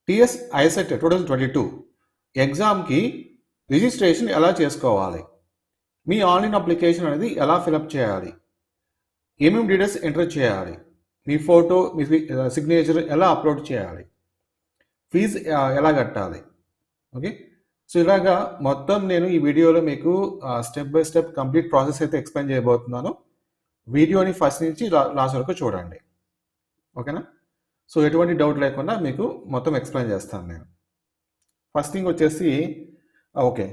TS ICET 2022 ఎగ్జామ్కి registration ఎలా చేసుకోవాలి, మీ ఆన్లైన్ అప్లికేషన్ అనేది ఎలా ఫిలప్ చేయాలి, ఏమేమి డీటెయిల్స్ ఎంటర్ చేయాలి, మీ ఫోటో మీ సిగ్నేచర్ ఎలా అప్లోడ్ చేయాలి, ఫీజు ఎలా కట్టాలి. ఓకే, సో ఇలాగా మొత్తం నేను ఈ వీడియోలో మీకు step by step complete process అయితే ఎక్స్ప్లెయిన్ చేయబోతున్నాను. వీడియోని ఫస్ట్ నుంచి లాస్ట్ వరకు చూడండి. ఓకేనా? సో ఎటువంటి డౌట్ లేకుండా మీకు మొత్తం ఎక్స్ప్లెయిన్ చేస్తాను నేను. ఫస్ట్ థింగ్ వచ్చేసి ఓకే,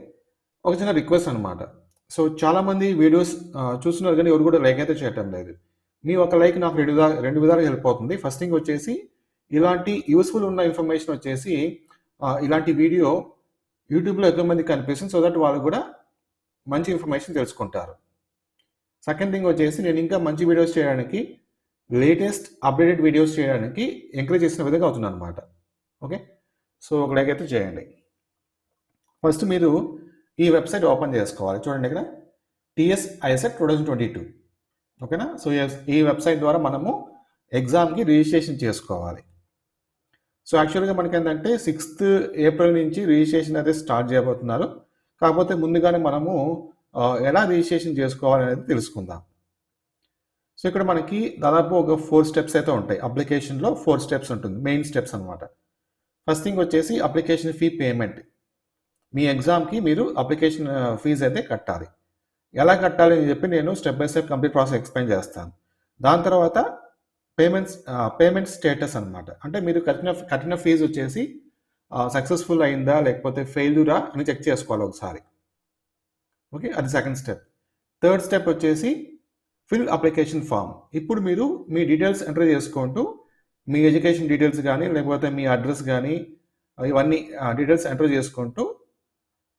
ఒక చిన్న రిక్వెస్ట్ అనమాట. సో చాలామంది వీడియోస్ చూస్తున్నారు కానీ ఎవరు కూడా లైక్ అయితే చేయటం లేదు. మీ ఒక లైక్ నాకు రెండు విధాలుగా హెల్ప్ అవుతుంది. ఫస్ట్ థింగ్ వచ్చేసి ఇలాంటి యూస్ఫుల్ ఉన్న ఇన్ఫర్మేషన్ వచ్చేసి ఇలాంటి వీడియో యూట్యూబ్లో ఎక్కువ మంది కనిపిస్తుంది, సో దట్ వాళ్ళు కూడా మంచి ఇన్ఫర్మేషన్ తెలుసుకుంటారు. సెకండ్ థింగ్ వచ్చేసి నేను ఇంకా మంచి వీడియోస్ చేయడానికి, లేటెస్ట్ అప్డేటెడ్ వీడియోస్ చేయడానికి ఎంకరేజ్ చేసిన విధంగా అవుతుంది అనమాట. ఓకే, సో ఒక లైక్ అయితే చేయండి. ఫస్ట్ మీరు ఈ వెబ్సైట్ ఓపెన్ చేసుకోవాలి. చూడండి ఇక్కడ TS ICET 2022. ఓకేనా? సో ఈ వెబ్సైట్ ద్వారా మనము ఎగ్జామ్కి రిజిస్ట్రేషన్ చేసుకోవాలి. సో యాక్చువల్గా మనకి ఏంటంటే 6th ఏప్రిల్ నుంచి రిజిస్ట్రేషన్ అయితే స్టార్ట్ చేయబోతున్నారు. కాకపోతే ముందుగానే మనము ఎలా రిజిస్ట్రేషన్ చేసుకోవాలి అనేది తెలుసుకుందాం. సో ఇక్కడ మనకి దాదాపు ఒక 4 స్టెప్స్ అయితే ఉంటాయి. అప్లికేషన్లో 4 స్టెప్స్ ఉంటుంది, మెయిన్ స్టెప్స్ అనమాట. ఫస్ట్ థింగ్ వచ్చేసి అప్లికేషన్ ఫీ పేమెంట్. మీ ఎగ్జామ్కి మీరు అప్లికేషన్ ఫీజు అయితే కట్టాలి. ఎలా కట్టాలి అని చెప్పి నేను step by step complete process explain చేస్తాను. దాని తర్వాత పేమెంట్ స్టేటస్ అనమాట. అంటే మీరు కట్టిన ఫీజు వచ్చేసి సక్సెస్ఫుల్ అయిందా లేకపోతే ఫెయిల్యూరా అని చెక్ చేసుకోవాలి ఒకసారి. ఓకే, అది సెకండ్ స్టెప్. థర్డ్ స్టెప్ వచ్చేసి ఫిల్ అప్లికేషన్ ఫామ్. ఇప్పుడు మీరు మీ డీటెయిల్స్ ఎంటర్ చేసుకుంటూ మీ ఎడ్యుకేషన్ డీటెయిల్స్ కానీ లేకపోతే మీ అడ్రస్ కానీ ఇవన్నీ డీటెయిల్స్ ఎంటర్ చేసుకుంటూ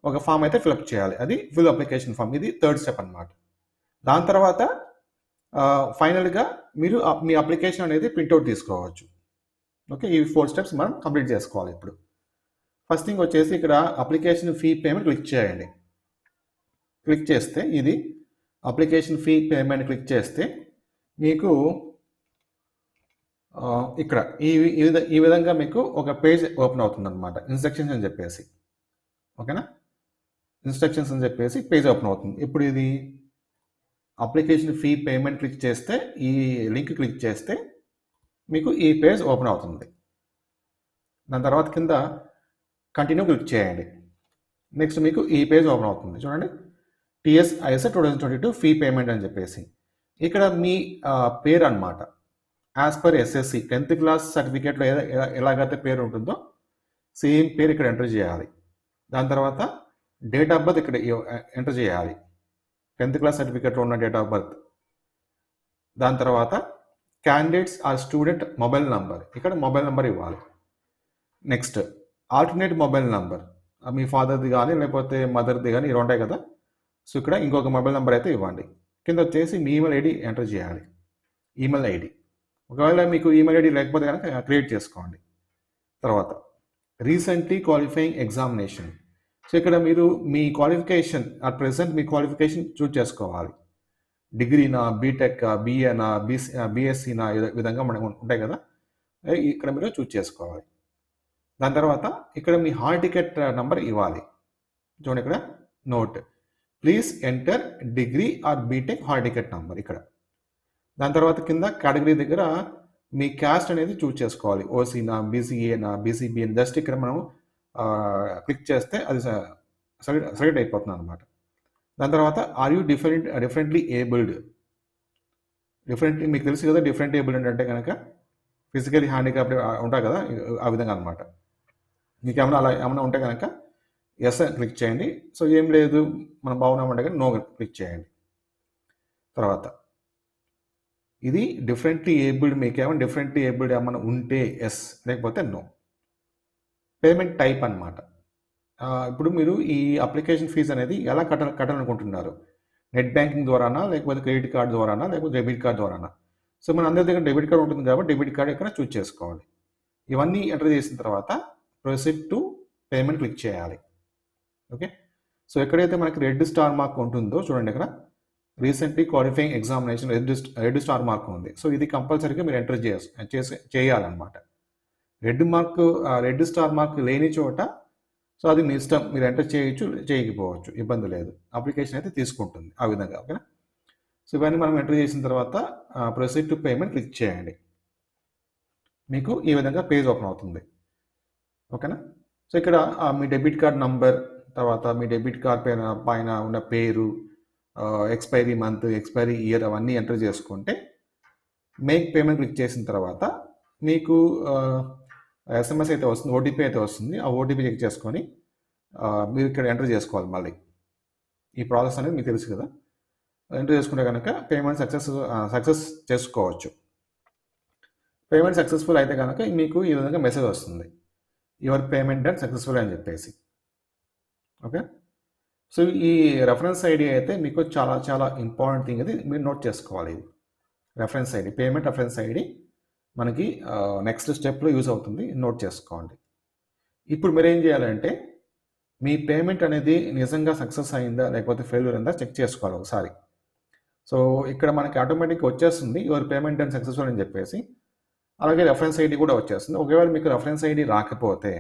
ఒక ఫామ్ అయితే ఫిల్అప్ చేయాలి. అది ఫిల్ అప్లికేషన్ ఫామ్. ఇది థర్డ్ స్టెప్ అనమాట. దాని తర్వాత ఫైనల్గా మీరు మీ అప్లికేషన్ అనేది ప్రింట్అవుట్ తీసుకోవచ్చు. ఓకే, ఈ 4 స్టెప్స్ మనం కంప్లీట్ చేసుకోవాలి. ఇప్పుడు ఫస్ట్ థింగ్ వచ్చేసి ఇక్కడ అప్లికేషన్ ఫీ పేమెంట్ క్లిక్ చేయండి. క్లిక్ చేస్తే ఇది అప్లికేషన్ ఫీ పేమెంట్ క్లిక్ చేస్తే మీకు ఇక్కడ ఈ విధంగా మీకు ఒక పేజ్ ఓపెన్ అవుతుంది అనమాట. ఇన్స్ట్రక్షన్స్ అని చెప్పేసి. ఓకేనా? ఇన్స్ట్రక్షన్స్ అని చెప్పేసి పేజ్ ఓపెన్ అవుతుంది. ఇప్పుడు ఇది అప్లికేషన్ ఫీ పేమెంట్ క్లిక్ చేస్తే, ఈ లింక్ క్లిక్ చేస్తే మీకు ఈ పేజ్ ఓపెన్ అవుతుంది. దాని తర్వాత కింద కంటిన్యూ క్లిక్ చేయండి. నెక్స్ట్ మీకు ఈ పేజ్ ఓపెన్ అవుతుంది. చూడండి, TS ICET 2022 ఫీ పేమెంట్ అని చెప్పేసి. ఇక్కడ మీ పేరు అనమాట. As per SSC 10th class సర్టిఫికేట్లో ఎలాగైతే పేరు ఉంటుందో సేమ్ పేరు ఇక్కడ ఎంటర్ చేయాలి. దాని తర్వాత డేట్ ఆఫ్ బర్త్ ఇక్కడ ఎంటర్ చేయాలి. 10th క్లాస్ సర్టిఫికేట్లో ఉన్న డేట్ ఆఫ్ బర్త్. దాని తర్వాత candidates or student mobile number, ఇక్కడ మొబైల్ నెంబర్ ఇవ్వాలి. నెక్స్ట్ ఆల్టర్నేట్ మొబైల్ నంబర్, మీ ఫాదర్ది కానీ లేకపోతే మదర్ది కానీ ఇవి ఉంటాయి కదా. సో ఇక్కడ ఇంకొక మొబైల్ నెంబర్ అయితే ఇవ్వండి. కింద వచ్చేసి మీ ఈమెయిల్ ఐడి ఎంటర్ చేయాలి. ఈమెయిల్ ఐడి, ఒకవేళ మీకు ఈమెయిల్ ఐడి లేకపోతే కనుక క్రియేట్ చేసుకోండి. తర్వాత రీసెంట్లీ క్వాలిఫైయింగ్ ఎగ్జామినేషన్. సో ఇక్కడ మీరు మీ క్వాలిఫికేషన్ అట్ ప్రెసెంట్ మీ క్వాలిఫికేషన్ చూజ్ చేసుకోవాలి. డిగ్రీనా, బీటెక్, BAనా, BSCనా, విధంగా మనకు ఉంటాయి కదా, ఇక్కడ మీరు చూజ్ చేసుకోవాలి. దాని తర్వాత ఇక్కడ మీ హాల్ టికెట్ నెంబర్ ఇవ్వాలి. చూడండి ఇక్కడ note, please enter degree or BTech hall ticket number ఇక్కడ. దాని తర్వాత కింద కేటగిరీ దగ్గర మీ క్యాస్ట్ అనేది చూజ్ చేసుకోవాలి. ఓసీనా, BCAనా, BCB అని జస్ట్ ఇక్కడ మనం క్లిక్ చేస్తే అది సెలెక్ట్ అయిపోతుంది అనమాట. దాని తర్వాత ఆర్ యూ డిఫరెంట్లీ ఏబుల్డ్. మీకు తెలుసు కదా డిఫరెంట్ ఏబుల్డ్ అంటే కనుక ఫిజికలీ హ్యాండిక్యాప్డ్ ఉంటాయి కదా, ఆ విధంగా అనమాట. మీకు ఏమైనా ఉంటే కనుక ఎస్ క్లిక్ చేయండి. సో ఏం లేదు మనం బాగున్నామంటే కానీ నో క్లిక్ చేయండి. తర్వాత ఇది డిఫరెంట్లీ ఏబుల్డ్, మీకు ఏమైనా డిఫరెంట్లీ ఏబుల్డ్ ఏమైనా ఉంటే ఎస్, లేకపోతే నో. పేమెంట్ టైప్ అనమాట. ఇప్పుడు మీరు ఈ అప్లికేషన్ ఫీజు అనేది ఎలా కట్టాలనుకుంటున్నారు? నెట్ బ్యాంకింగ్ ద్వారానా, లేకపోతే క్రెడిట్ కార్డ్ ద్వారానా, లేకపోతే డెబిట్ కార్డ్ ద్వారానా? సో మన అందరి దగ్గర డెబిట్ కార్డ్ ఉంటుంది కాబట్టి డెబిట్ కార్డ్ ఇక్కడ చూజ్ చేసుకోవాలి. ఇవన్నీ ఎంటర్ చేసిన తర్వాత ప్రొసీడ్ టు పేమెంట్ క్లిక్ చేయాలి. ఓకే, సో ఎక్కడైతే మనకి రెడ్ స్టార్ మార్క్ ఉంటుందో చూడండి, ఇక్కడ recently qualifying examination red star mark ఉంది. సో ఇది కంపల్సరీగా మీరు ఎంటర్ చేయాలన్నమాట. రెడ్ స్టార్ మార్క్ లేని చోట సో అది మీ ఇష్టం, మీరు ఎంటర్ చేయొచ్చు, చేయకపోవచ్చు, ఇబ్బంది లేదు. అప్లికేషన్ అయితే తీసుకుంటుంది ఆ విధంగా. ఓకేనా. సో ఇవన్నీ మనం ఎంటర్ చేసిన తర్వాత ప్రొసీడ్ టు పేమెంట్ క్లిక్ చేయండి. మీకు ఈ విధంగా పేజ్ ఓపెన్ అవుతుంది. ఓకేనా. సో ఇక్కడ మీ డెబిట్ కార్డ్ నంబర్, తర్వాత మీ డెబిట్ కార్డ్ పైన ఉన్న పేరు, ఎక్స్పైరీ మంత్, ఎక్స్పైరీ ఇయర్ అవన్నీ ఎంటర్ చేసుకుంటే మేక్ పేమెంట్ క్లిక్ చేసిన తర్వాత మీకు ఎస్ఎంఎస్ అయితే వస్తుంది, ఓటీపీ అయితే వస్తుంది. ఆ ఓటీపీ చెక్ చేసుకొని మీరు ఇక్కడ ఎంటర్ చేసుకోవాలి. మళ్ళీ ఈ ప్రాసెస్ అనేది మీకు తెలుసు కదా. ఎంటర్ చేసుకుంటే కనుక పేమెంట్ సక్సెస్ చేసుకోవచ్చు. పేమెంట్ సక్సెస్ఫుల్ అయితే కనుక మీకు ఈ విధంగా మెసేజ్ వస్తుంది, యువర్ పేమెంట్ డన్ సక్సెస్ఫుల్ అని చెప్పేసి. ఓకే. సో ఈ రెఫరెన్స్ ఐడి అయితే మీకు చాలా చాలా ఇంపార్టెంట్ థింగ్, అది మీరు నోట్ చేసుకోవాలి. ఇది reference ID, payment reference ID మనకి నెక్స్ట్ స్టెప్లో యూజ్ అవుతుంది, నోట్ చేసుకోండి. ఇప్పుడు మీరు ఏం చేయాలంటే మీ పేమెంట్ అనేది నిజంగా సక్సెస్ అయిందా లేకపోతే ఫెయిల్యూర్ అయిందా చెక్ చేసుకోవాలి ఒకసారి. సో ఇక్కడ మనకి ఆటోమేటిక్గా వచ్చేస్తుంది యువర్ పేమెంట్ అండ్ సక్సెస్ఫుల్ అని చెప్పేసి. అలాగే రెఫరెన్స్ ఐడి కూడా వచ్చేస్తుంది. ఒకవేళ మీకు రెఫరెన్స్ ఐడి రాకపోతే,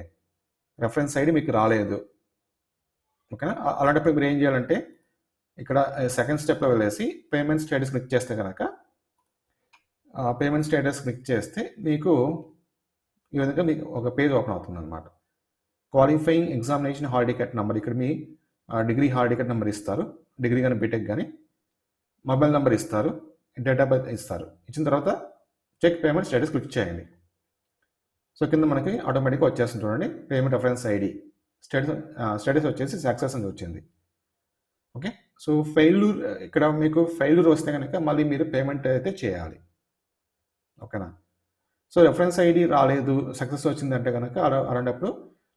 రెఫరెన్స్ ఐడి మీకు రాలేదు, ఓకేనా, అలాంటప్పుడు మీరు ఏం చేయాలంటే ఇక్కడ సెకండ్ స్టెప్లో వెళ్ళేసి పేమెంట్ స్టేటస్ క్లిక్ చేస్తే కనుక పేమెంట్ స్టేటస్ క్లిక్ చేస్తే మీకు ఈ విధంగా మీకు ఒక పేజ్ ఓపెన్ అవుతుంది అనమాట. Qualifying examination hall ticket number, ఇక్కడ మీ డిగ్రీ హాల్ టికెట్ నెంబర్ ఇస్తారు, డిగ్రీ కానీ బీటెక్ కానీ, మొబైల్ నెంబర్ ఇస్తారు, డేట్ ఆఫ్ బర్త్ ఇస్తారు. ఇచ్చిన తర్వాత చెక్ పేమెంట్ స్టేటస్ క్లిక్ చేయండి. సో కింద మనకి ఆటోమేటిక్గా వచ్చేస్తుంది చూడండి, పేమెంట్ రెఫరెన్స్ ఐడి స్టేటస్ వచ్చేసి సక్సెస్ అని వచ్చింది. ఓకే. సో ఫెయిల్యూర్, ఇక్కడ మీకు ఫెయిల్యూర్ వస్తే కనుక మళ్ళీ మీరు పేమెంట్ అయితే చేయాలి. ఓకేనా. సో రెఫరెన్స్ ఐడి రాలేదు, సక్సెస్ వచ్చిందంటే కనుక అలాంటప్పుడు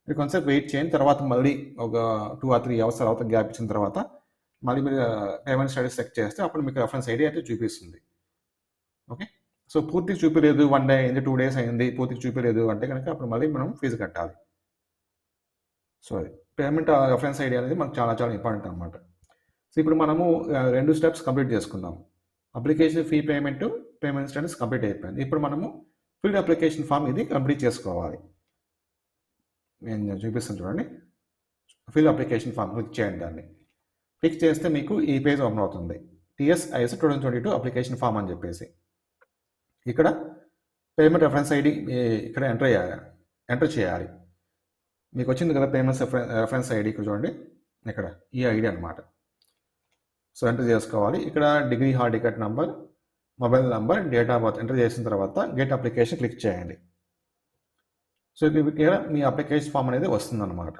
మీరు కొంచెం వెయిట్ చేయండి. తర్వాత మళ్ళీ ఒక 2 or 3 hours తర్వాత గ్యాప్ ఇచ్చిన తర్వాత మళ్ళీ మీరు పేమెంట్ స్టేటస్ చెక్ చేస్తే అప్పుడు మీకు రెఫరెన్స్ ఐడి అయితే చూపిస్తుంది. ఓకే. సో పూర్తిగా చూపించలేదు, 1 day అయింది, 2 days అయింది, పూర్తిగా చూపించలేదు అంటే కనుక అప్పుడు మళ్ళీ మనం ఫీజు కట్టాలి. సో అది పేమెంట్ రెఫరెన్స్ ఐడి అనేది మనకు చాలా చాలా ఇంపార్టెంట్ అనమాట. సో ఇప్పుడు మనము 2 steps కంప్లీట్ చేసుకుందాం. Application fee payment status complete అయిపోయింది. ఇప్పుడు మనము ఫిల్డ్ అప్లికేషన్ ఫామ్ ఇది కంప్లీట్ చేసుకోవాలి. నేను చూపిస్తాను చూడండి. ఫిల్ అప్లికేషన్ ఫామ్ క్లిక్ చేయండి. దాన్ని క్లిక్ చేస్తే మీకు ఈ పేజ్ ఓపెన్ అవుతుంది, TS ICET 2022 అప్లికేషన్ ఫామ్ అని చెప్పేసి. ఇక్కడ పేమెంట్ రెఫరెన్స్ ఐడి ఇక్కడ ఎంటర్ చేయాలి. మీకు వచ్చింది కదా పేమెంట్స్ రెఫరెన్స్ ఐడి, ఇక్కడ చూడండి, ఇక్కడ ఈ ఐడి అనమాట. సో ఎంటర్ చేసుకోవాలి. ఇక్కడ degree hall ticket number, mobile number, date of birth enter చేసిన తర్వాత గెట్ అప్లికేషన్ క్లిక్ చేయండి. సో ఇక్కడ మీ అప్లికేషన్ ఫామ్ అనేది వస్తుందన్నమాట.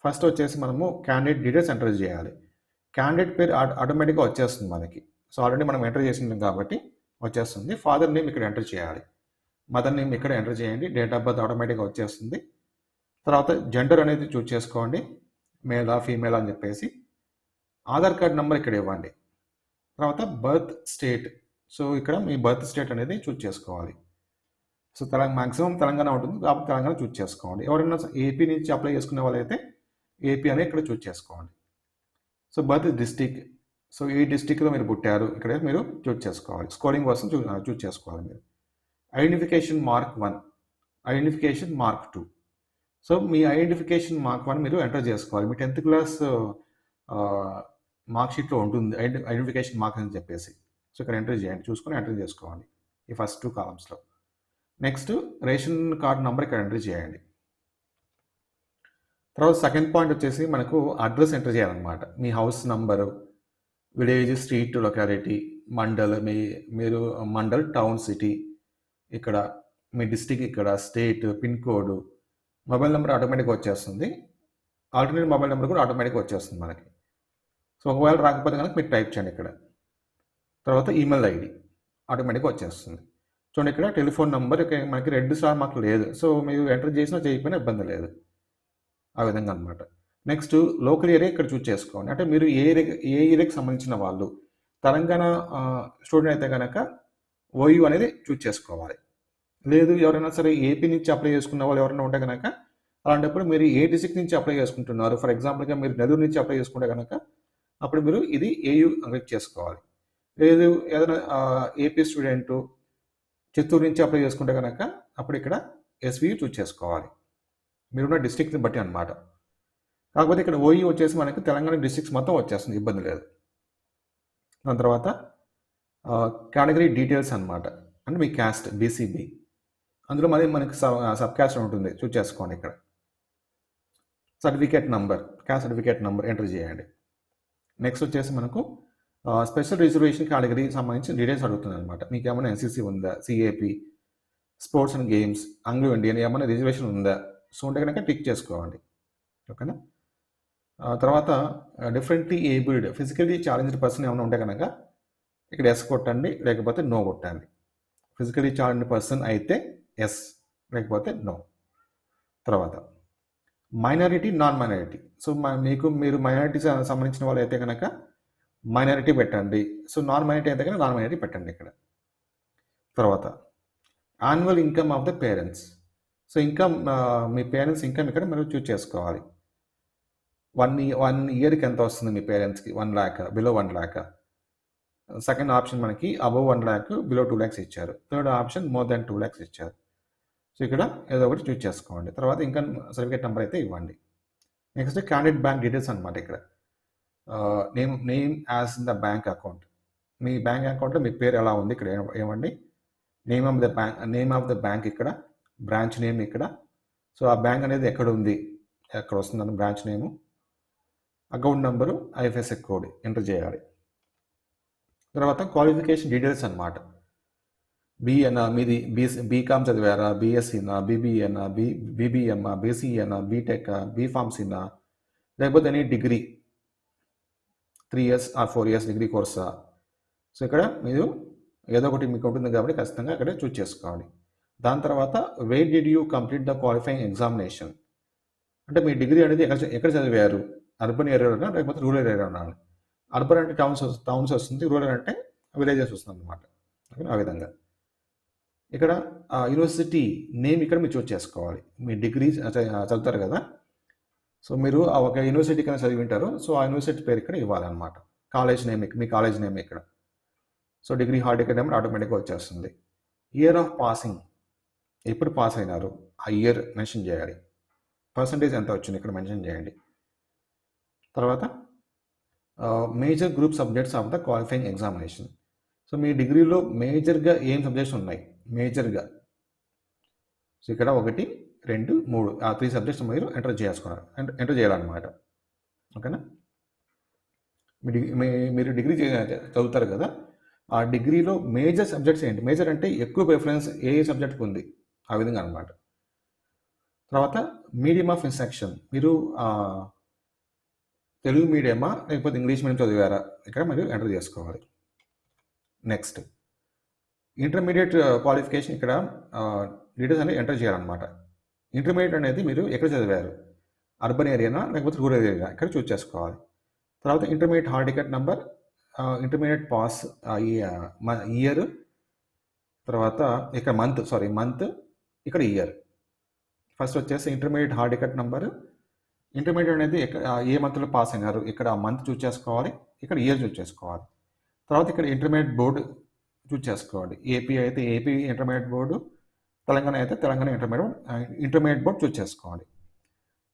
ఫస్ట్ వచ్చేసి మనము క్యాండిడేట్ డీటెయిల్స్ ఎంటర్ చేయాలి. క్యాండిడేట్ పేరు ఆటోమేటిక్గా వచ్చేస్తుంది మనకి. సో ఆల్రెడీ మనం ఎంటర్ చేసింది కాబట్టి వచ్చేస్తుంది. ఫాదర్ నేమ్ ఇక్కడ ఎంటర్ చేయాలి, మదర్ నేమ్ ఇక్కడ ఎంటర్ చేయండి, డేట్ ఆఫ్ బర్త్ ఆటోమేటిక్గా వచ్చేస్తుంది. తర్వాత జెండర్ అనేది చూస్ చేసుకోండి, మేలా ఫీమేల్ అని చెప్పేసి. ఆధార్ కార్డ్ నెంబర్ ఇక్కడ ఇవ్వండి. తర్వాత బర్త్ స్టేట్, సో ఇక్కడ మీ బర్త్ స్టేట్ అనేది చూస్ చేసుకోవాలి. సో మ్యాక్సిమం తెలంగాణ ఉంటుంది కాబట్టి తెలంగాణ చూస్ చేసుకోండి. ఎవరైనా ఏపీ నుంచి అప్లై చేసుకునే వాళ్ళైతే ఏపీ అనేది ఇక్కడ చూస్ చేసుకోండి. సో బర్త్ డిస్టిక్, సో ఈ డిస్టిక్లో మీరు పుట్టారు ఇక్కడ మీరు చూస్ చేసుకోవాలి. స్కోరింగ్ వర్షన్ చూస్ చేసుకోవాలి మీరు. Identification mark 1, identification mark 2. So మీ ఐడెంటిఫికేషన్ మార్క్ 1 మీరు ఎంటర్ చేసుకోవాలి. మీ 10th క్లాస్ మార్క్ షీట్లో ఉంటుంది ఐడెంటిఫికేషన్ మార్క్ అని చెప్పేసి. సో ఇక్కడ ఎంటర్ చేయండి, చూసుకొని ఎంటర్ చేసుకోవాలి ఈ ఫస్ట్ 2 columnsలో. నెక్స్ట్ రేషన్ కార్డ్ నెంబర్ ఇక్కడ ఎంటర్ చేయండి. తర్వాత సెకండ్ పాయింట్ వచ్చేసి మనకు అడ్రస్ ఎంటర్ చేయాలన్నమాట. మీ house number, village, street, locality, mandal, మీరు మండల్, టౌన్, సిటీ, ఇక్కడ మీ డిస్టిక్, ఇక్కడ state, pin code, mobile number ఆటోమేటిక్గా వచ్చేస్తుంది. ఆల్టర్నేట్ మొబైల్ నెంబర్ కూడా ఆటోమేటిక్గా వచ్చేస్తుంది మనకి. సో ఒకవేళ రాకపోతే కనుక మీరు టైప్ చేయండి ఇక్కడ. తర్వాత ఈమెయిల్ ఐడి ఆటోమేటిక్గా వచ్చేస్తుంది. చూడండి ఇక్కడ టెలిఫోన్ నెంబర్ మనకి రెడ్ స్టార్ మార్క్ లేదు, సో మీరు ఎంటర్ చేసినా చేయకపోయినా ఇబ్బంది లేదు, ఆ విధంగా అనమాట. నెక్స్ట్ లోకల్ ఏరియా ఇక్కడ చూస్ చేసుకోండి. అంటే మీరు ఏ ఏరియాకి సంబంధించిన వాళ్ళు. తెలంగాణ స్టూడెంట్ అయితే కనుక ఓయూ అనేది చూస్ చేసుకోవాలి. లేదు ఎవరైనా సరే ఏపీ నుంచి అప్లై చేసుకున్న వాళ్ళు ఎవరైనా ఉంటే కనుక అలాంటప్పుడు మీరు ఏ డిస్ట్రిక్ట్ నుంచి అప్లై చేసుకుంటున్నారు, ఫర్ ఎగ్జాంపుల్గా మీరు నెల్లూరు నుంచి అప్లై చేసుకుంటే కనుక అప్పుడు మీరు ఇది ఏయూ క్లిక్ చేసుకోవాలి. లేదు ఏదైనా ఏపీ స్టూడెంట్ చిత్తూరు నుంచి అప్లై చేసుకుంటే కనుక అప్పుడు ఇక్కడ ఎస్వి చూస్ చేసుకోవాలి, మీరున్న డిస్ట్రిక్ట్ని బట్టి అనమాట. కాకపోతే ఇక్కడ ఓఈ వచ్చేసి మనకి తెలంగాణ డిస్ట్రిక్ట్స్ మొత్తం వచ్చేస్తుంది, ఇబ్బంది లేదు. దాని తర్వాత కేటగిరీ డీటెయిల్స్ అనమాట, అంటే మీ క్యాస్ట్ బీసీబీ, అందులో మరి మనకి సబ్ క్యాస్ట్ ఉంటుంది, చూస్ చేసుకోండి. ఇక్కడ certificate number, caste certificate number enter చేయండి. నెక్స్ట్ వచ్చేసి మనకు స్పెషల్ రిజర్వేషన్ కేటగిరీకి సంబంధించి డీటెయిల్స్ అడుగుతుంది అనమాట. మీకు ఏమైనా ఎన్సీసీ ఉందా, CAP, sports and games, Anglo Indian ఏమైనా రిజర్వేషన్ ఉందా, సో ఉంటే కనుక టిక్ చేసుకోండి. ఓకేనా. తర్వాత differently abled physically challenged person ఏమైనా ఉంటే కనుక ఇక్కడ ఎస్ కొట్టండి, లేకపోతే నో కొట్టండి. ఫిజికల్లీ ఛాలెంజ్డ్ పర్సన్ అయితే ఎస్, లేకపోతే నో. తర్వాత మైనారిటీ, నాన్ మైనారిటీ. సో మీరు మైనారిటీ సంబంధించిన వాళ్ళు అయితే కనుక మైనారిటీ పెట్టండి, సో నాన్ మైనారిటీ అయితే కనుక నాన్ మైనారిటీ పెట్టండి ఇక్కడ. తర్వాత annual income of the parents. So income, me parents income ఇక్కడ మీరు చూస్ చేసుకోవాలి. 1 ఇయర్కి ఎంత వస్తుంది మీ పేరెంట్స్కి, 1 lakh, below 1 lakh. Second option మనకి అబవ్ 1 lakh, బిలో 2 lakhs ఇచ్చారు. Third option more than 2 lakhs ఇచ్చారు. సో ఇక్కడ ఏదో ఒకటి చూస్ చేసుకోండి. తర్వాత ఇన్కమ్ సర్టిఫికేట్ నెంబర్ అయితే ఇవ్వండి. నెక్స్ట్ క్యాండిడేట్ బ్యాంక్ డీటెయిల్స్ అనమాట. ఇక్కడ name as in the bank account, me bank అకౌంట్లో మీ పేరు ఎలా ఉంది ఇక్కడ ఏమండి. నేమ్ ఆఫ్ ద బ్యాంక్ ఇక్కడ, బ్రాంచ్ నేమ్ ఇక్కడ. సో ఆ బ్యాంక్ అనేది ఎక్కడ ఉంది, ఎక్కడ వస్తుందని బ్రాంచ్ నేము, account number, IFSC code enter చేయాలి. తర్వాత క్వాలిఫికేషన్ డీటెయిల్స్ అనమాట. బిఎనా, మీది బీకామ్ చదివారా, బీఎస్సీనా, బీబీఏనా, బీబీఎంఆ, బీసీఏనా, బీటెక్, బీఫార్మసీనా, లేకపోతే any degree 3 years or 4 years degree కోర్సా. సో ఇక్కడ మీరు ఏదో ఒకటి మీకు ఉంటుంది కాబట్టి ఖచ్చితంగా అక్కడే చూస్ చేసుకోవాలి. దాని తర్వాత where did you complete the qualifying examination, అంటే మీ డిగ్రీ అనేది ఎక్కడ చదివారు, అర్బన్ ఏరియాలోనా లేకపోతే రూరల్ ఏరియాలోనా. అర్బన్ అంటే టౌన్స్ వస్తుంది, రూరల్ అంటే విలేజెస్ వస్తుంది అనమాట. ఆ విధంగా ఇక్కడ యూనివర్సిటీ నేమ్ ఇక్కడ మీరు చూస్ చేసుకోవాలి. మీ డిగ్రీ చదువుతారు కదా, సో మీరు ఒక యూనివర్సిటీ కన్నా చదివి ఉంటారు, సో ఆ యూనివర్సిటీ పేరు ఇక్కడ ఇవ్వాలన్నమాట. కాలేజ్ నేమ్, మీ కాలేజ్ నేమ్ ఇక్కడ. So degree hall ticket number ఆటోమేటిక్గా వచ్చేస్తుంది. ఇయర్ ఆఫ్ పాసింగ్, ఎప్పుడు పాస్ అయినారు ఆ ఇయర్ మెన్షన్ చేయాలి. పర్సంటేజ్ ఎంత వచ్చింది ఇక్కడ మెన్షన్ చేయండి. తర్వాత major group subjects of the qualifying examination. So మీ డిగ్రీలో మేజర్గా ఏం సబ్జెక్ట్స్ ఉన్నాయి, మేజర్గా. సో ఇక్కడ 1, 2, 3 ఆ 3 సబ్జెక్ట్స్ మీరు ఎంటర్ చేయాలన్నమాట. ఓకేనా. మీరు డిగ్రీ చదువుతారు కదా, ఆ డిగ్రీలో మేజర్ సబ్జెక్ట్స్ ఏంటి, మేజర్ అంటే ఎక్కువ ప్రిఫరెన్స్ ఏ సబ్జెక్ట్కి ఉంది, ఆ విధంగా అనమాట. తర్వాత మీడియం ఆఫ్ ఇన్స్ట్రక్షన్, మీరు తెలుగు మీడియమా లేకపోతే ఇంగ్లీష్ మీడియం చదివారా, ఇక్కడ మీరు ఎంటర్ చేసుకోవాలి. నెక్స్ట్ ఇంటర్మీడియట్ క్వాలిఫికేషన్, ఇక్కడ డీటెయిల్స్ అనేది ఎంటర్ చేయాలన్నమాట. ఇంటర్మీడియట్ అనేది మీరు ఎక్కడ చదివారు, అర్బన్ ఏరియానా లేకపోతే రూరల్ ఏరియా, ఇక్కడ చూస్ చేసుకోవాలి. తర్వాత intermediate hall ticket number, intermediate pass year, తర్వాత ఇక్కడ మంత్, ఇక్కడ ఇయర్. ఫస్ట్ వచ్చేసి intermediate hall ticket number, intermediate అనేది ఏ మంత్లో పాస్ అయినారు, ఇక్కడ మంత్ చూస్ చేసుకోవాలి, ఇక్కడ ఇయర్ చూస్ చేసుకోవాలి. తర్వాత ఇక్కడ ఇంటర్మీడియట్ బోర్డు చూస్ చేసుకోవాలి. ఏపీ అయితే ఏపీ ఇంటర్మీడియట్ బోర్డు, తెలంగాణ అయితే తెలంగాణ ఇంటర్మీడియట్ బోర్డు చూస్ చేసుకోవాలి.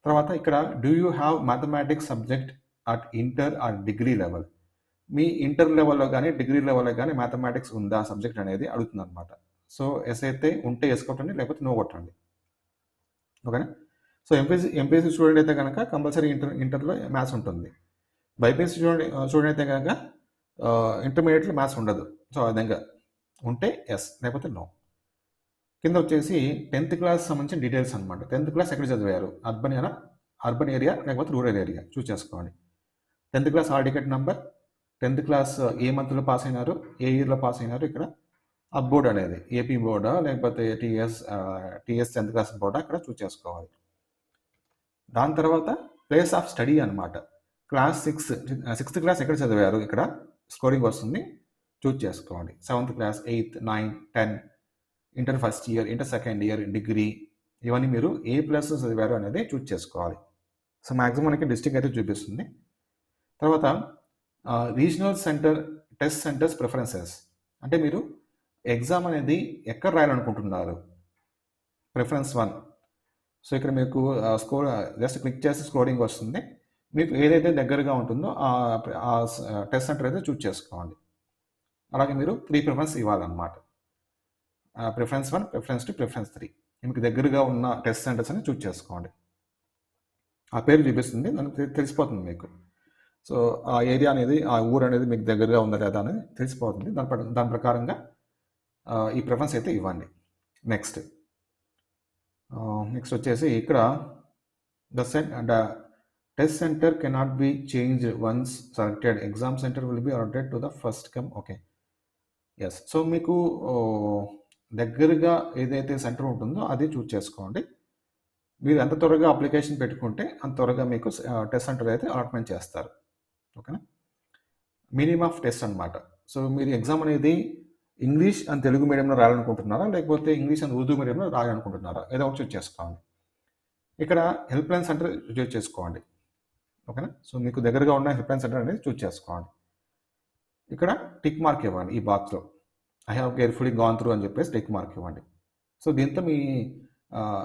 తర్వాత ఇక్కడ do you have mathematics subject at inter or degree level, me inter లెవెల్లో కానీ డిగ్రీ లెవెల్లో కానీ మ్యాథమెటిక్స్ ఉందా సబ్జెక్ట్ అనేది అడుగుతుంది అనమాట. సో ఎస్ అయితే ఉంటే ఎస్ కొట్టండి, లేకపోతే నో కొట్టండి. ఓకేనా. సో ఎంపీసీ స్టూడెంట్ అయితే కనుక కంపల్సరీ ఇంటర్లో మ్యాథ్స్ ఉంటుంది. బైపీసీ స్టూడెంట్ అయితే కనుక ఇంటర్మీడియట్లో మ్యాథ్స్ ఉండదు. సో ఆ విధంగా ఉంటే ఎస్, లేకపోతే నో. కింద వచ్చేసి 10th క్లాస్ సంబంధించిన డీటెయిల్స్ అనమాట. 10th క్లాస్ ఎక్కడ చదివారు, అర్బన్ ఏరియా లేకపోతే రూరల్ ఏరియా చూస్ చేసుకోండి. 10th class hall ticket number, 10th class ఏ మంత్లో పాస్ అయినారు, ఏ ఇయర్లో పాస్ అయినారు, ఇక్కడ ఆ బోర్డు అనేది ఏపీ బోర్డా లేకపోతే టీఎస్ 10th క్లాస్ బోర్డా ఇక్కడ చూస్ చేసుకోవాలి. దాని తర్వాత ప్లేస్ ఆఫ్ స్టడీ అనమాట. క్లాస్ 6th క్లాస్ ఎక్కడ చదివారు, ఇక్కడ స్కోరింగ్ వస్తుంది, చూస్ చేసుకోవాలి. 7th class, 8th, 9th, 10th, inter first year, inter second year, degree, ఇవన్నీ మీరు ఏ ప్లస్ చదివారు అనేది చూస్ చేసుకోవాలి. సో మ్యాక్సిమం మనకి డిస్ట్రిక్ట్ అయితే చూపిస్తుంది. తర్వాత రీజనల్ టెస్ట్ సెంటర్స్ ప్రిఫరెన్సెస్, అంటే మీరు ఎగ్జామ్ అనేది ఎక్కడ రాయాలనుకుంటున్నారు, ప్రిఫరెన్స్ 1. సో ఇక్కడ మీకు స్కోర్ జస్ట్ క్లిక్ చేసి స్కోరింగ్ వస్తుంది. మీకు ఏదైతే దగ్గరగా ఉంటుందో ఆ టెస్ట్ సెంటర్ అయితే చూజ్ చేసుకోండి. అలాగే మీరు 3 ప్రిఫరెన్స్ ఇవ్వాలన్నమాట. Preference 1, preference 2, preference 3. మీకు దగ్గరగా ఉన్న టెస్ట్ సెంటర్స్ అని చూజ్ చేసుకోండి. ఆ పేరు చూపిస్తుంది, దానికి తెలిసిపోతుంది మీకు. సో ఆ ఏరియా అనేది, ఆ ఊరు అనేది మీకు దగ్గరగా ఉందా లేదా అనేది తెలిసిపోతుంది. దాని ప్రకారంగా ఈ ప్రిఫరెన్స్ అయితే ఇవ్వండి. నెక్స్ట్ వచ్చేసి ఇక్కడ the test centre cannot be change once selected. Exam centre will be allocated to the first come. Okay, yes. So మీకు దగ్గరగా ఏదైతే సెంటర్ ఉంటుందో అది చూజ్ చేసుకోండి. మీరు ఎంత త్వరగా అప్లికేషన్ పెట్టుకుంటే అంత త్వరగా మీకు టెస్ట్ సెంటర్ అయితే అలాట్మెంట్ చేస్తారు. ఓకేనా? మీనింగ్ ఆఫ్ టెస్ట్ అనమాట. సో మీరు ఎగ్జామ్ అనేది ఇంగ్లీష్ అండ్ తెలుగు మీడియంలో రాయాలనుకుంటున్నారా, లేకపోతే ఇంగ్లీష్ అండ్ ఉర్దూ మీడియంలో రాయాలనుకుంటున్నారా, ఏదో ఒకటి చూజ్ చేసుకోండి. ఇక్కడ హెల్ప్ లైన్ సెంటర్ చూజ్ చేసుకోండి. ఓకేనా? సో మీకు దగ్గరగా ఉన్న హెల్ప్ లైన్ సెంటర్ అనేది చూజ్ చేసుకోండి. ఇక్కడ టిక్ మార్క్ ఇవ్వండి ఈ బాక్స్లో. I have carefully gone through అని చెప్పేసి టిక్ మార్క్ ఇవ్వండి. సో దీంతో మీ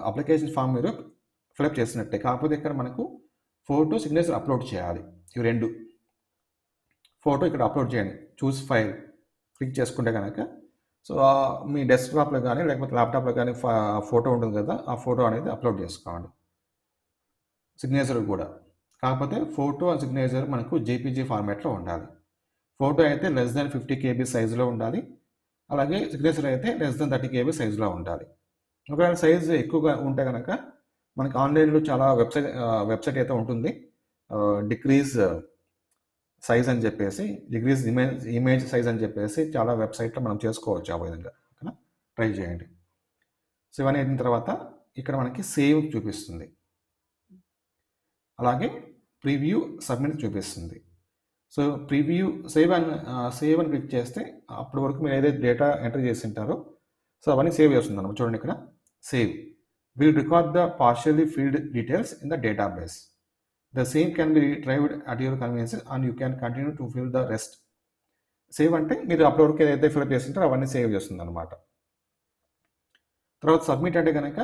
అప్లికేషన్ ఫామ్ మీరు ఫిలప్ చేసినట్టే. కాకపోతే ఇక్కడ మనకు ఫోటో, సిగ్నేచర్ అప్లోడ్ చేయాలి. ఇవి 2. ఫోటో ఇక్కడ అప్లోడ్ చేయండి. చూస్ ఫైల్ క్లిక్ చేసుకుంటే కనుక సో మీ డెస్క్టాప్లో కానీ లేకపోతే ల్యాప్టాప్లో కానీ ఫోటో ఉంటుంది కదా, ఆ ఫోటో అనేది అప్లోడ్ చేసుకోండి. సిగ్నేచర్ కూడా. కాకపోతే ఫోటో అండ్ సిగ్నేచర్ మనకు జేపీజీ ఫార్మాట్లో ఉండాలి. ఫోటో అయితే <50 KB సైజులో ఉండాలి. అలాగే సిగ్నేచర్ అయితే <30 KB సైజులో ఉండాలి. ఒకవేళ సైజు ఎక్కువగా ఉంటే కనుక మనకి ఆన్లైన్లో చాలా వెబ్సైట్ అయితే ఉంటుంది, డిక్రీజ్ సైజ్ అని చెప్పేసి, డిక్రీజ్ ఇమేజ్ సైజ్ అని చెప్పేసి చాలా వెబ్సైట్లో మనం చేసుకోవచ్చు ఆ విధంగా. ఓకేనా? ట్రై చేయండి. సో ఇవన్నీ అయిన తర్వాత ఇక్కడ మనకి సేవ్ చూపిస్తుంది, అలాగే ప్రివ్యూ సబ్మిట్ చూపిస్తుంది. సో ప్రివ్యూ సేవ్ అని క్లిక్ చేస్తే అప్పటి వరకు మీరు ఏదైతే డేటా ఎంటర్ చేసి ఉంటారో సో అవన్నీ సేవ్ చేస్తుంది అన్నమాట. చూడండి ఇక్కడ save will record the partially filled details in the database. The same can be retrieved at your convenience and you can continue to fill the rest. Save అంటే మీరు అప్పటి వరకు ఏదైతే ఫిల్అప్ చేస్తుంటారో అవన్నీ సేవ్ చేస్తుంది అనమాట. తర్వాత సబ్మిట్ అంటే కనుక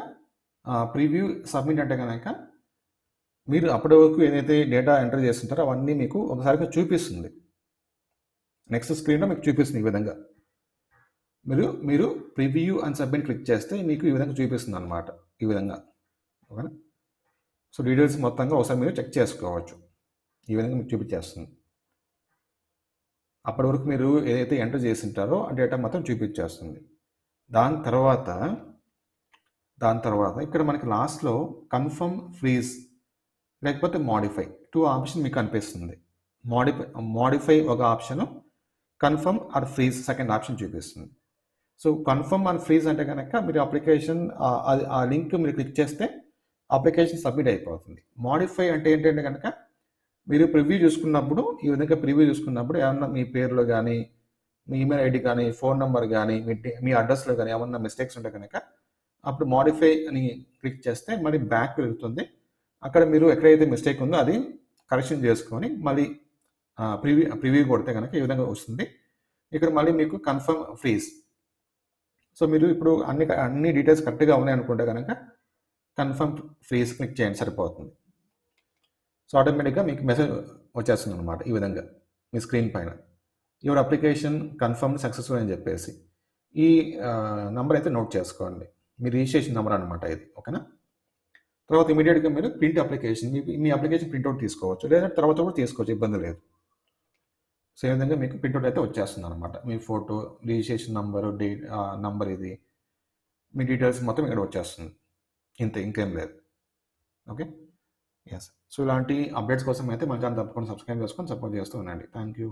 ప్రివ్యూ సబ్మిట్ అంటే కనుక మీరు అప్పటి వరకు ఏదైతే డేటా ఎంటర్ చేస్తుంటారో అవన్నీ మీకు ఒకసారిగా చూపిస్తుంది. నెక్స్ట్ స్క్రీన్లో మీకు చూపిస్తుంది ఈ విధంగా. మీరు ప్రివ్యూ అండ్ సబ్మిట్ క్లిక్ చేస్తే మీకు ఈ విధంగా చూపిస్తుంది అనమాట. ఈ విధంగా. ఓకేనా? సో డీటెయిల్స్ మొత్తంగా ఒకసారి మీరు చెక్ చేసుకోవచ్చు. ఈ విధంగా మీకు చూపించేస్తుంది. అప్పటి వరకు మీరు ఏదైతే ఎంటర్ చేసి ఉంటారో ఆ డేటా మొత్తం చూపించేస్తుంది. దాని తర్వాత ఇక్కడ మనకి లాస్ట్లో కన్ఫర్మ్, ఫ్రీజ్ లేకపోతే మాడిఫై 2 ఆప్షన్ మీకు కనిపిస్తుంది. మాడిఫై ఒక option, confirm or freeze second option చూపిస్తుంది. సో కన్ఫర్మ్ ఆర్ ఫ్రీజ్ అంటే కనుక మీరు అప్లికేషన్ ఆ లింక్ మీరు క్లిక్ చేస్తే అప్లికేషన్ సబ్మిట్ అయిపోతుంది. మాడిఫై అంటే ఏంటంటే కనుక మీరు ప్రివ్యూ చూసుకున్నప్పుడు ఈ విధంగా ప్రివ్యూ చూసుకున్నప్పుడు ఏమన్నా మీ పేరులో కానీ, మీ ఈమెయిల్ ఐడి కానీ, ఫోన్ నెంబర్ కానీ, మీ అడ్రస్లో కానీ ఏమన్నా మిస్టేక్స్ ఉంటే కనుక అప్పుడు మాడిఫై అని క్లిక్ చేస్తే మళ్ళీ బ్యాక్ వెళ్తుంది. అక్కడ మీరు ఎక్కడైతే మిస్టేక్ ఉందో అది కరెక్షన్ చేసుకొని మళ్ళీ ప్రివ్యూ కొడితే కనుక ఈ విధంగా వస్తుంది. ఇక్కడ మళ్ళీ మీకు కన్ఫర్మ్, ఫ్రీజ్. సో మీరు ఇప్పుడు అన్ని డీటెయిల్స్ కరెక్ట్గా ఉన్నాయి అనుకుంటే కనుక కన్ఫర్మ్, ఫ్రీజ్ క్లిక్ చేయండి, సరిపోతుంది. సో ఆటోమేటిక్గా మీకు మెసేజ్ వచ్చేస్తుంది అనమాట ఈ విధంగా మీ స్క్రీన్ పైన. యువర్ అప్లికేషన్ కన్ఫర్మ్ సక్సెస్ఫుల్ అని చెప్పేసి ఈ నెంబర్ అయితే నోట్ చేసుకోండి. మీ రిజిస్ట్రేషన్ నెంబర్ అనమాట ఇది. ఓకేనా? తర్వాత ఇమీడియట్గా మీరు ప్రింట్ అప్లికేషన్, మీ అప్లికేషన్ ప్రింట్అవుట్ తీసుకోవచ్చు, లేదా తర్వాత కూడా తీసుకోవచ్చు, ఇబ్బంది లేదు. సో ఈ విధంగా మీకు ప్రింట్అవుట్ అయితే వచ్చేస్తుంది అనమాట. మీ ఫోటో, రిజిస్ట్రేషన్ నంబరు, నంబర్, ఇది మీ డీటెయిల్స్ మొత్తం ఇక్కడ వచ్చేస్తుంది. ఇంకేం లేదు. Okay, yes. సో ఇలాంటి అప్డేట్స్ కోసం అయితే మన ఛానల్ తప్పకుండా సబ్స్క్రైబ్ చేసుకొని సపోర్ట్ చేస్తూ ఉండండి. Thank you.